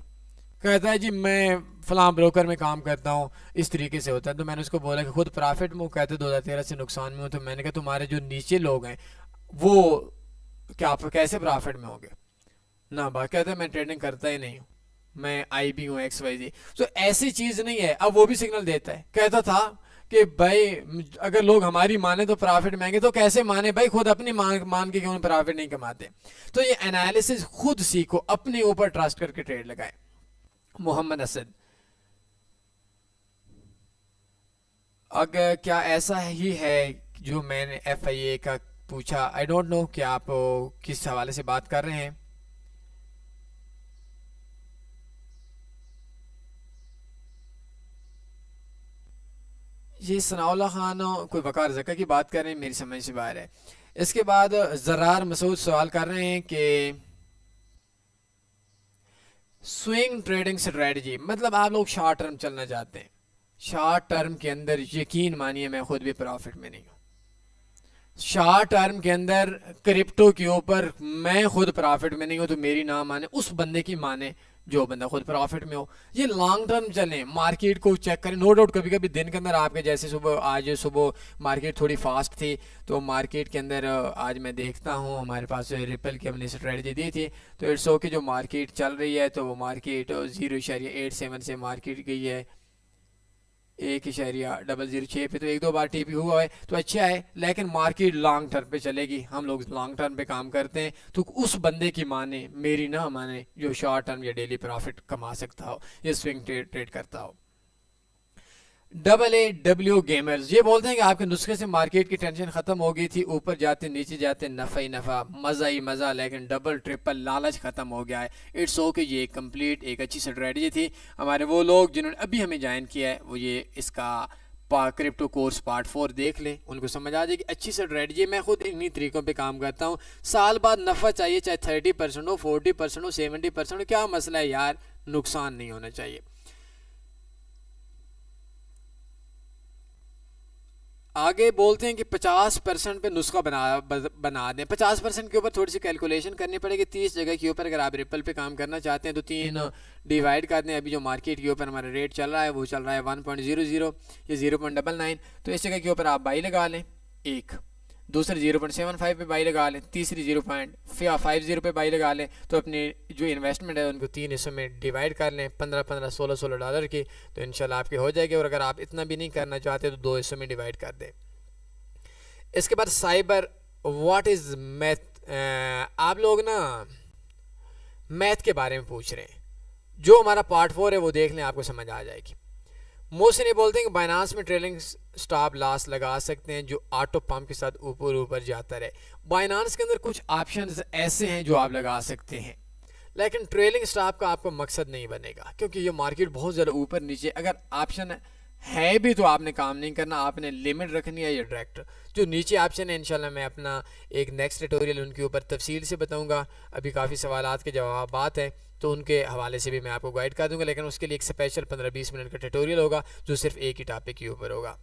कहता है जी मैं फलां ब्रोकर में काम करता हूँ, इस तरीके से होता है। तो मैंने उसको बोला कि खुद प्रॉफिट में हूँ, कहते 2013 से नुकसान में हूँ। तो मैंने कहा तुम्हारे जो नीचे लोग हैं वो क्या आप कैसे प्रॉफिट में होंगे? ना बात, कहते मैं ट्रेडिंग करता ही नहीं हूँ, मैं IB हूँ XYZ। तो ऐसी चीज़ नहीं है। अब वो भी सिग्नल देता है, कहता था कि भाई अगर लोग हमारी माने तो प्रॉफिट महंगे, तो कैसे माने भाई, खुद अपनी मान के क्यों प्रॉफिट नहीं कमाते। तो ये एनालिसिस खुद सीखो, अपने ऊपर ट्रस्ट करके ट्रेड लगाए। मोहम्मद असद, अगर क्या ऐसा ही है जो मैंने FIA का पूछा? आई डोंट नो कि आप किस हवाले से बात कर रहे हैं। ये सनाउल्लाह खान कोई वकार ज़का की बात कर रहे हैं, मेरी समझ से बाहर है। इसके बाद जरार मसूद सवाल कर रहे हैं कि स्विंग ट्रेडिंग स्ट्रेटजी, मतलब आप लोग शॉर्ट टर्म चलना चाहते हैं, शॉर्ट टर्म के अंदर यकीन मानिए मैं खुद भी प्रॉफिट में नहीं हूँ। शॉर्ट टर्म के अंदर क्रिप्टो के ऊपर मैं खुद प्रॉफिट में नहीं हूँ, तो मेरी ना माने उस बंदे की माने जो बंदा खुद प्रॉफिट में हो। ये लॉन्ग टर्म चलें, मार्केट को चेक करें। नो डाउट कभी कभी दिन के अंदर आपके जैसे सुबह, आज सुबह मार्केट थोड़ी फास्ट थी, तो मार्केट के अंदर आज मैं देखता हूँ हमारे पास रिपल की हमने स्ट्रेटजी दी थी, तो इट्स ओके जो मार्केट चल रही है, तो वो मार्केट 0.87 से मार्केट गई है 1.006 पे, तो एक दो बार टीपी हुआ है तो अच्छा है, लेकिन मार्केट लॉन्ग टर्म पे चलेगी। हम लोग लॉन्ग टर्म पे काम करते हैं, तो उस बंदे की माने मेरी ना माने जो शॉर्ट टर्म या डेली प्रॉफिट कमा सकता हो, ये स्विंग ट्रेड करता हो। AAW गेमर्स ये बोलते हैं कि आपके नुस्खे से मार्केट की टेंशन खत्म हो गई थी, ऊपर जाते नीचे जाते नफ़ा ही नफ़ा, मज़ा ही मज़ा, लेकिन डबल ट्रिपल लालच खत्म हो गया है। इट्स ओके, ये कंप्लीट एक अच्छी स्ट्रेटजी थी। हमारे वो लोग जिन्होंने अभी हमें ज्वाइन किया है वो ये इसका क्रिप्टो कोर्स पार्ट 4 देख लें, उनको समझ आ जाएगी अच्छी स्ट्रेटजी। मैं खुद इन्हीं तरीकों पे काम करता हूँ। साल बाद नफ़ा चाहिए, चाहे 30% हो, 40% हो, 70% हो, क्या मसला है यार, नुकसान नहीं होना चाहिए। आगे बोलते हैं कि 50% पे नुस्खा बना दें। 50% के ऊपर थोड़ी सी कैलकुलेशन करनी पड़ेगी। 30 जगह के ऊपर अगर आप रिपल पे काम करना चाहते हैं तो 3 डिवाइड कर दें। अभी जो मार्केट के ऊपर हमारा रेट चल रहा है वो चल रहा है 1.00 या 0.99, तो इस जगह के ऊपर आप बाई लगा लें एक, दूसरे 0.75 पे बाई लगा लें, तीसरी 0.50 पे बाई लगा लें। तो अपनी जो इन्वेस्टमेंट है उनको 3 हिस्सों में डिवाइड कर लें, 15-15, 16-16 डॉलर की, तो इंशाल्लाह आपके हो जाएगी। और अगर आप इतना भी नहीं करना चाहते तो 2 हिस्सों में डिवाइड कर दें। इसके बाद साइबर व्हाट इज़ मैथ, आप लोग ना मैथ के बारे में पूछ रहे हैं, जो हमारा पार्ट 4 है वो देख लें, आपको समझ आ जाएगी। मोहसिन ये बोलते हैं कि बाइनांस में ट्रेलिंग स्टॉप लॉस लगा सकते हैं जो ऑटो पंप के साथ ऊपर ऊपर जाता रहे। बाइनांस के अंदर कुछ ऑप्शंस ऐसे हैं जो आप लगा सकते हैं, लेकिन ट्रेलिंग स्टॉप का आपको मकसद नहीं बनेगा, क्योंकि ये मार्केट बहुत ज़्यादा ऊपर नीचे, अगर ऑप्शन है भी तो आपने काम नहीं करना, आपने लिमिट रखनी है। ये डायरेक्ट जो नीचे ऑप्शन है इंशाल्लाह मैं अपना एक नेक्स्ट ट्यूटोरियल उनके ऊपर तफसील से बताऊंगा। अभी काफ़ी सवालात के जवाबात हैं तो उनके हवाले से भी मैं आपको गाइड कर दूंगा, लेकिन उसके लिए एक स्पेशल 15-20 मिनट का ट्यूटोरियल होगा जो सिर्फ एक ही टॉपिक के ऊपर होगा।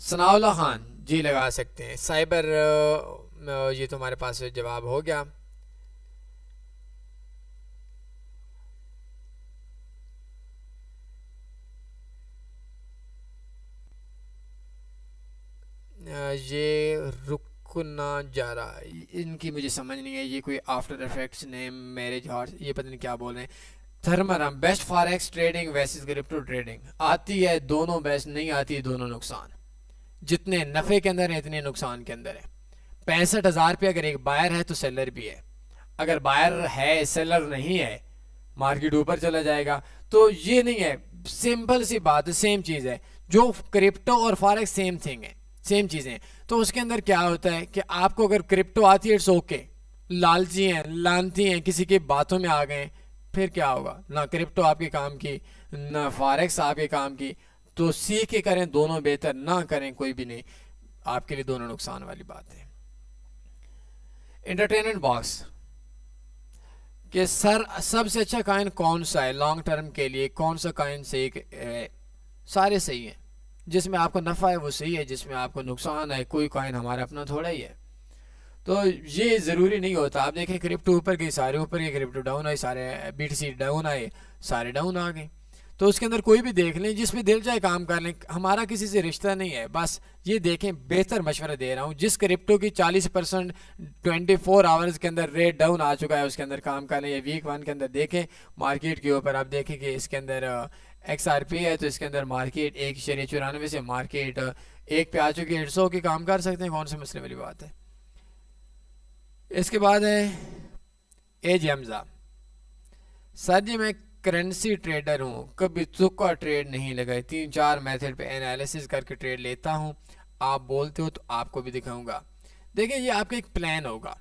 सनाउल्लाह खान जी लगा सकते हैं। साइबर ये तो हमारे पास जवाब हो गया। ये रुकना जा रहा, इनकी मुझे समझ नहीं है, ये कोई after effects name marriage horse, ये पता नहीं क्या बोल रहे हैं। थर्मरम best forex trading versus crypto trading, आती है दोनों बेस्ट, नहीं आती है दोनों नुकसान। जितने नफ़े के अंदर है इतने नुकसान के अंदर है। 65,000 पे अगर एक बायर है तो सेलर भी है, अगर बायर है सेलर नहीं है मार्केट ऊपर चला जाएगा। तो ये नहीं है, सिंपल सी बात है, सेम चीज़ है। जो क्रिप्टो और फॉरेक्स सेम थिंग है, सेम चीज़ें। तो उसके अंदर क्या होता है कि आपको अगर क्रिप्टो आती है इट्स ओके, लालची हैं, लानती हैं, किसी की बातों में आ गए, फिर क्या होगा, ना क्रिप्टो आपके काम की ना फॉरेक्स आपके काम की। तो सीख के करें, दोनों बेहतर, ना करें कोई भी नहीं, आपके लिए दोनों नुकसान वाली बात है। एंटरटेनमेंट बॉक्स कि सर सबसे अच्छा कॉइन कौन सा है लॉन्ग टर्म के लिए, कौन सा कॉइन सही है? सारे सही हैं, जिसमें आपको नफ़ा है वो सही है, जिसमें आपको नुकसान है कोई कॉइन हमारा अपना थोड़ा ही है। तो ये ज़रूरी नहीं होता। आप देखें क्रिप्टो ऊपर गई सारे ऊपर गए, क्रिप्टो डाउन आए सारे, BTC डाउन आए सारे डाउन आ गए। तो उसके अंदर कोई भी देख लें, जिसमें दिल चाहे काम कर लें, हमारा किसी से रिश्ता नहीं है। बस ये देखें, बेहतर मशवरा दे रहा हूँ, जिस क्रिप्टो की 40% 24 आवर्स के अंदर रेट डाउन आ चुका है उसके अंदर काम कर लें। या वीक 1 के अंदर देखें मार्केट के ऊपर, आप देखें कि इसके अंदर XRP है तो इसके अंदर मार्केट 1.94 से मार्केट 1 पे आ चुकी है। 100 के काम कर सकते हैं, कौन से मसले वाली बात है। इसके बाद है एज हमजा, सर जी मैं करेंसी ट्रेडर हूँ, कभी तुक्का ट्रेड नहीं लगाई, 3-4 मेथड पे एनालिसिस करके ट्रेड लेता हूँ, आप बोलते हो तो आपको भी दिखाऊंगा। देखिए ये आपका एक प्लान होगा,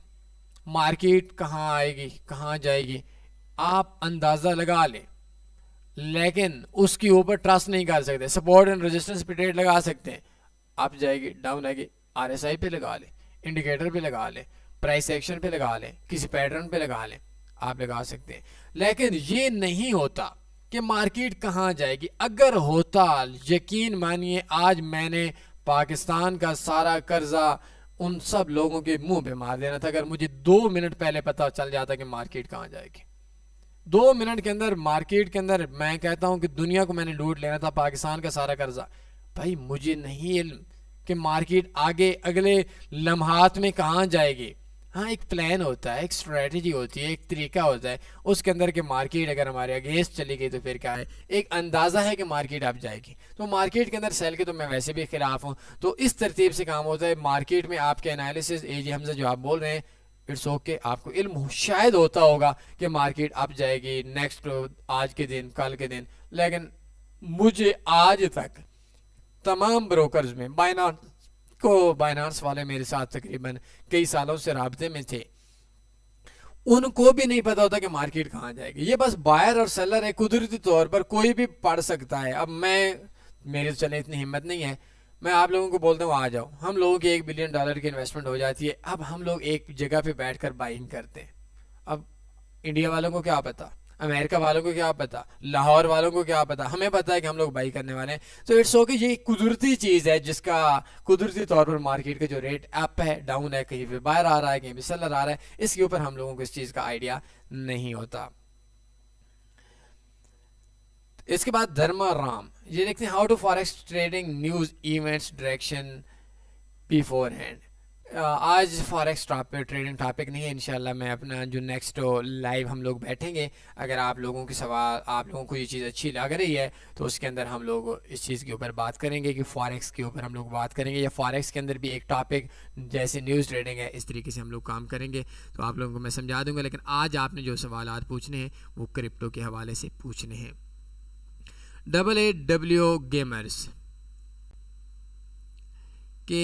मार्केट कहाँ आएगी कहाँ जाएगी आप अंदाज़ा लगा लें, लेकिन उसके ऊपर ट्रस्ट नहीं कर सकते। सपोर्ट एंड रेजिस्टेंस पे ट्रेड लगा सकते हैं, अप जाएगी डाउन आएगी, आरएसआई पे लगा ले, इंडिकेटर पे लगा ले, प्राइस एक्शन पे लगा ले, किसी पैटर्न पे लगा ले, आप लगा सकते हैं। लेकिन ये नहीं होता कि मार्केट कहाँ जाएगी। अगर होता, यकीन मानिए आज मैंने पाकिस्तान का सारा कर्जा उन सब लोगों के मुंह पे मार देना था, अगर मुझे 2 मिनट पहले पता चल जाता कि मार्केट कहाँ जाएगी। 2 मिनट के अंदर मार्केट के अंदर मैं कहता हूं कि दुनिया को मैंने लूट लेना था, पाकिस्तान का सारा कर्जा। भाई मुझे नहीं इल्म कि मार्केट आगे अगले लम्हात में कहाँ जाएगी। हाँ, एक प्लान होता है, एक स्ट्रेटजी होती है, एक तरीका होता है उसके अंदर कि मार्केट अगर हमारे अगेंस्ट चली गई तो फिर क्या है, एक अंदाज़ा है कि मार्केट अब जाएगी। तो मार्केट के अंदर सेल के तो मैं वैसे भी खिलाफ हूँ। तो इस तरतीब से काम होता है मार्केट में। आपके एनालिसिस एजी हमजा जो आप बोल रहे हैं, इट्स ओके, आपको इल्म शायद होता होगा कि मार्केट अब जाएगी नेक्स्ट आज के दिन, कल के दिन। लेकिन मुझे आज तक तमाम ब्रोकर्स में बाइनांस वाले मेरे साथ तकरीबन कई सालों से राब्ते में थे, उनको भी नहीं पता होता कि मार्केट कहाँ जाएगी। ये बस बायर और सेलर है, कुदरती तौर पर कोई भी पढ़ सकता है। अब मेरी तो चले इतनी हिम्मत नहीं है, मैं आप लोगों को बोलता हूँ आ जाओ, हम लोगों की $1 बिलियन की इन्वेस्टमेंट हो जाती है। अब हम लोग एक जगह पे बैठकर बाइंग करते हैं। अब इंडिया वालों को क्या पता, अमेरिका वालों को क्या पता, लाहौर वालों को क्या पता, हमें पता है कि हम लोग बाई करने वाले हैं। तो इट्स ओके, ये कुदरती चीज़ है जिसका कुदरती तौर पर मार्केट का जो रेट अप है डाउन है, कहीं पे बाहर आ रहा है, कहीं पे सेलर आ रहा है, इसके ऊपर हम लोगों को इस चीज़ का आइडिया नहीं होता। इसके बाद धर्मा राम ये देखते हैं, how to forex trading news events direction beforehand. आज फॉरेक्स ट्रेडिंग टॉपिक नहीं है, इंशाल्लाह मैं अपना जो नेक्स्ट लाइव हम लोग बैठेंगे, अगर आप लोगों के सवाल, आप लोगों को ये चीज़ अच्छी लग रही है तो उसके अंदर हम लोग इस चीज़ के ऊपर बात करेंगे कि फॉरेक्स के ऊपर हम लोग बात करेंगे, या फॉरेक्स के अंदर भी एक टॉपिक जैसे न्यूज़ ट्रेडिंग है इस तरीके से हम लोग काम करेंगे। तो आप लोगों को मैं समझा दूंगा, लेकिन आज आपने जो सवाल पूछने हैं वो क्रिप्टो के हवाले से पूछने हैं। AAW गेमर्स के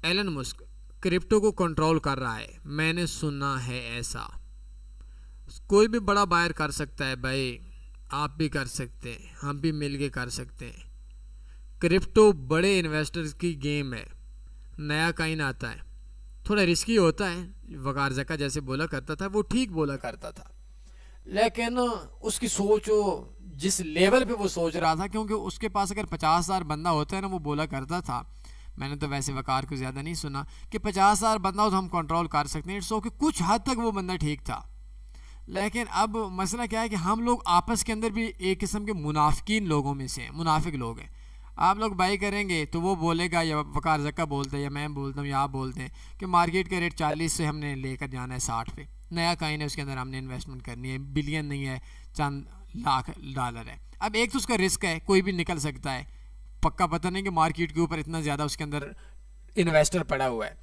एलन मस्क क्रिप्टो को कंट्रोल कर रहा है, मैंने सुना है ऐसा। कोई भी बड़ा बायर कर सकता है भाई, आप भी कर सकते हैं, हम भी मिलके कर सकते हैं। क्रिप्टो बड़े इन्वेस्टर्स की गेम है, नया काइन आता है, थोड़ा रिस्की होता है। वकार जका जैसे बोला करता था वो ठीक बोला करता था, लेकिन उसकी सोच जिस लेवल पे वो सोच रहा था, क्योंकि उसके पास अगर 50,000 बंदा होता है ना, वो बोला करता था, मैंने तो वैसे वकार को ज़्यादा नहीं सुना, कि 50,000 बंदा हो तो हम कंट्रोल कर सकते हैं। सो कि कुछ हद तक वो बंदा ठीक था। लेकिन अब मसला क्या है कि हम लोग आपस के अंदर भी एक किस्म के मुनाफिकीन लोगों में से हैं, मुनाफिक लोग हैं। आप लोग बाई करेंगे तो वो बोलेगा, या वकार जक्का बोलते हैं, या मैं बोलता हूँ, या आप बोलते हैं कि मार्केट का रेट 40 से हमने लेकर जाना है 60 पे, नया काइन है उसके अंदर हमने इन्वेस्टमेंट करनी है, बिलियन नहीं है, चंद लाख डॉलर है। अब एक तो उसका रिस्क है, कोई भी निकल सकता है, पक्का पता नहीं कि मार्केट के ऊपर इतना ज़्यादा उसके अंदर इन्वेस्टर पड़ा हुआ है।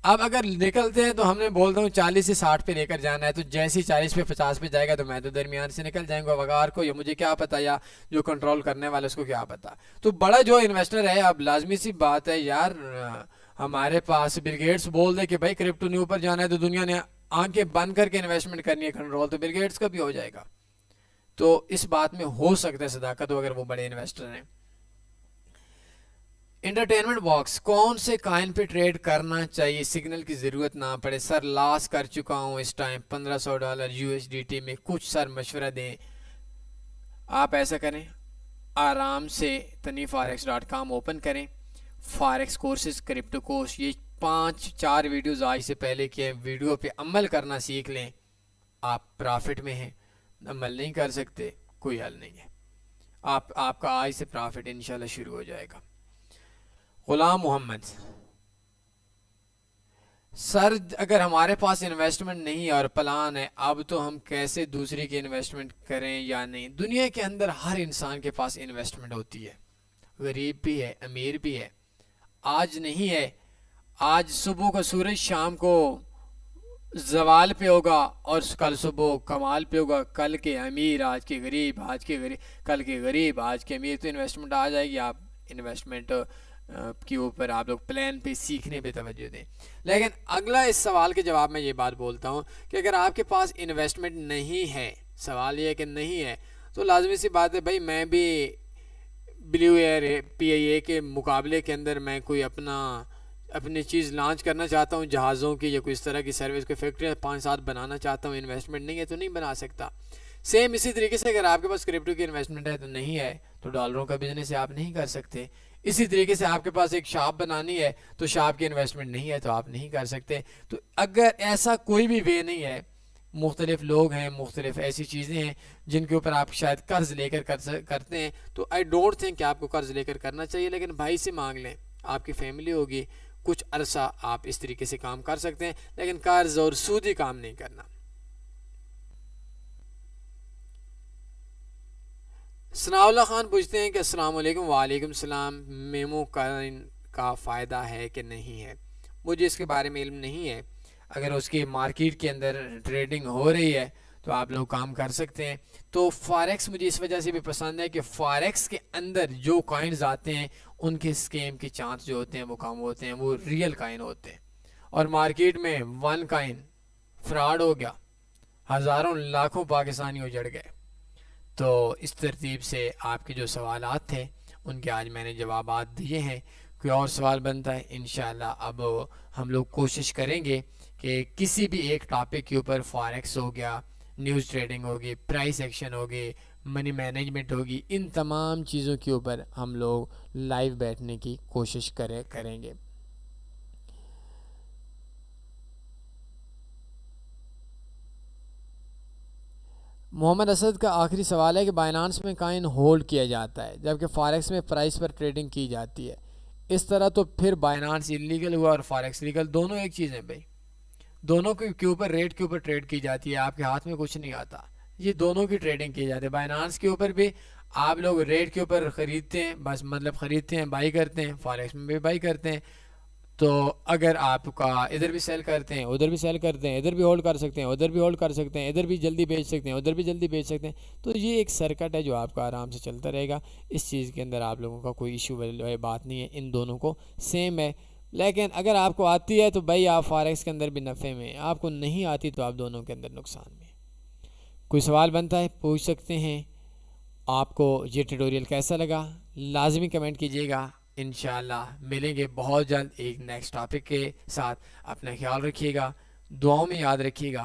अब अगर निकलते हैं तो हमने बोलता हूँ 40 से 60 पे लेकर जाना है, तो जैसे ही 40 पे 50 पे जाएगा तो मैं तो दरमियान से निकल जाएंगा वकार को, या मुझे क्या पता, या जो कंट्रोल करने वाले उसको क्या पता। तो बड़ा जो इन्वेस्टर है, अब लाजमी सी बात है यार, हमारे पास बिल गेट्स बोल दे कि भाई क्रिप्टो ने ऊपर जाना है तो दुनिया ने आंखें बंद करके इन्वेस्टमेंट करनी है कंट्रोल, तो बिल गेट्स का भी हो जाएगा। तो इस बात में हो सकता है सदाकत हो अगर वो बड़े इन्वेस्टर हैं। एंटरटेनमेंट बॉक्स, कौन से कॉइन पे ट्रेड करना चाहिए सिग्नल की ज़रूरत ना पड़े? सर लॉस कर चुका हूँ इस टाइम $1500 USDT में, कुछ सर मशवरा दें। आप ऐसा करें, आराम से taniforex.com ओपन करें, फॉरेक्स कोर्सेज, क्रिप्टो कोर्स, ये 5-4 वीडियोस आज से पहले किए, वीडियो पे अमल करना सीख लें। आप प्रॉफिट में हैं, अमल नहीं कर सकते, कोई हल नहीं है, आपका आज से प्रॉफिट इंशाल्लाह शुरू हो जाएगा। गुलाम मोहम्मद, सर अगर हमारे पास इन्वेस्टमेंट नहीं और प्लान है, अब तो हम कैसे दूसरे की इन्वेस्टमेंट करें या नहीं? दुनिया के अंदर हर इंसान के पास इन्वेस्टमेंट होती है, गरीब भी है, अमीर भी है। आज नहीं है, आज सुबह का सूरज शाम को जवाल पे होगा और कल सुबह कमाल पे होगा। कल के अमीर आज के गरीब, आज के गरीब कल के गरीब, आज के अमीर। तो इन्वेस्टमेंट आ जाएगी, आप इन्वेस्टमेंट के ऊपर आप लोग प्लान पे, सीखने पे तवज्जो दें। लेकिन अगला इस सवाल के जवाब में ये बात बोलता हूँ कि अगर आपके पास इन्वेस्टमेंट नहीं है, सवाल ये है कि नहीं है, तो लाजमी सी बात है भाई, मैं भी ब्लू एयर PIA के मुकाबले के अंदर मैं कोई अपनी चीज़ लॉन्च करना चाहता हूँ, जहाज़ों की या कोई इस तरह की सर्विस कोई फैक्ट्री 5-7 बनाना चाहता हूँ, इन्वेस्टमेंट नहीं है तो नहीं बना सकता। सेम इसी तरीके से अगर आपके पास क्रिप्टो की इन्वेस्टमेंट है तो नहीं है तो डॉलरों का बिजनेस आप नहीं कर सकते। इसी तरीके से आपके पास एक शॉप बनानी है तो शॉप की इन्वेस्टमेंट नहीं है तो आप नहीं कर सकते। तो अगर ऐसा कोई भी वे नहीं है, मुख्तलिफ लोग हैं, मुख्तलिफ ऐसी चीज़ें हैं जिनके ऊपर आप शायद कर्ज लेकर करते हैं, तो आई डोंट थिंक कि आपको कर्ज लेकर करना चाहिए, लेकिन भाई से मांग लें, आपकी फैमिली होगी, कुछ अरसा आप इस तरीके से काम कर सकते हैं, लेकिन कर्ज और सूदी काम नहीं करना। सनाउल्ला खान पूछते हैं कि अस्सलाम वालेकुम। वालेकुम सलाम। मेमो कॉइन का फ़ायदा है कि नहीं है? मुझे इसके बारे में इल्म नहीं है। अगर उसकी मार्केट के अंदर ट्रेडिंग हो रही है तो आप लोग काम कर सकते हैं। तो फॉरेक्स मुझे इस वजह से भी पसंद है कि फॉरेक्स के अंदर जो कॉइन्स आते हैं उनके स्कैम के चांस जो होते हैं वो कम होते हैं, वो रियल कॉइन होते हैं। और मार्केट में वन कॉइन फ्रॉड हो गया, हज़ारों लाखों पाकिस्तानी उजड़ गए। तो इस तरतीब से आपके जो सवालात थे उनके आज मैंने जवाबात दिए हैं। कोई और सवाल बनता है इंशाल्लाह अब हम लोग कोशिश करेंगे कि किसी भी एक टॉपिक के ऊपर, फॉरेक्स हो गया, न्यूज़ ट्रेडिंग होगी, प्राइस एक्शन होगी, मनी मैनेजमेंट होगी, इन तमाम चीज़ों के ऊपर हम लोग लाइव बैठने की कोशिश करेंगे। मोहम्मद असद का आखिरी सवाल है कि बाइनांस में कॉइन होल्ड किया जाता है जबकि फॉरेक्स में प्राइस पर ट्रेडिंग की जाती है, इस तरह तो फिर बाइनांस इलीगल हुआ और फॉरेक्स लीगल। दोनों एक चीज़ है भाई, दोनों के ऊपर रेट के ऊपर ट्रेड की जाती है, आपके हाथ में कुछ नहीं आता, ये दोनों की ट्रेडिंग की जाती है। बाइनांस के ऊपर भी आप लोग रेट के ऊपर ख़रीदते हैं, बस मतलब ख़रीदते हैं, बाई करते हैं, फॉरेक्स में भी बाई करते हैं। तो अगर आपका इधर भी सेल करते हैं, उधर भी सेल करते हैं, इधर भी होल्ड कर सकते हैं, उधर भी होल्ड कर सकते हैं, इधर भी जल्दी बेच सकते हैं, उधर भी जल्दी बेच सकते हैं, तो ये एक सर्किट है जो आपका आराम से चलता रहेगा। इस चीज़ के अंदर आप लोगों का कोई इशू वाली बात नहीं है, इन दोनों को सेम है। लेकिन अगर आपको आती है तो भाई आप फॉरेक्स के अंदर भी नफ़े में, आपको नहीं आती तो आप दोनों के अंदर नुकसान में। कोई सवाल बनता है पूछ सकते हैं। आपको ये ट्यूटोरियल कैसा लगा लाजमी कमेंट कीजिएगा। इंशाल्लाह मिलेंगे बहुत जल्द एक नेक्स्ट टॉपिक के साथ। अपना ख्याल रखिएगा, दुआओं में याद रखिएगा।